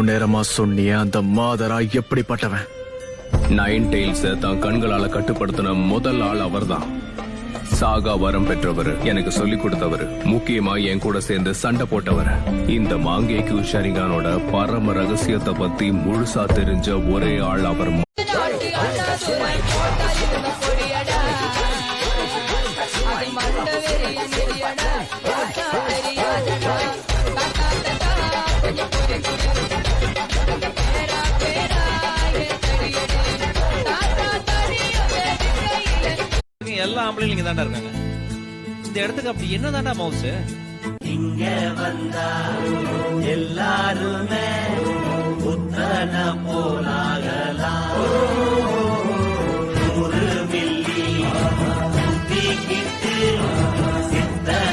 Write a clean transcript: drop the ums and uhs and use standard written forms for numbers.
நேரமா சொன்னிய அந்த மாதரா எப்படிப்பட்டவன்? நைன் டெய்ல்ஸ் தான் கண்களால கட்டுப்படுத்தின முதல் ஆள் அவர்தான். சாகா வரம் பெற்றவர், எனக்கு சொல்லிக் கொடுத்தவர், முக்கியமா என் கூட சேர்ந்து சண்டை போட்டவர். இந்த மாங்கேக்கு ஷரிகானோட பரம ரகசியத்தை பத்தி முழுசா தெரிஞ்ச ஒரே ஆள் அவர். எல்லா ஆம்பளையும் இங்க தாண்டா இருக்காங்க. இந்த இடத்துக்கு அப்படி என்ன தாண்டா மவுஸ்? இங்க வந்தா எல்லாருமே புத்தன போலாகலாம்.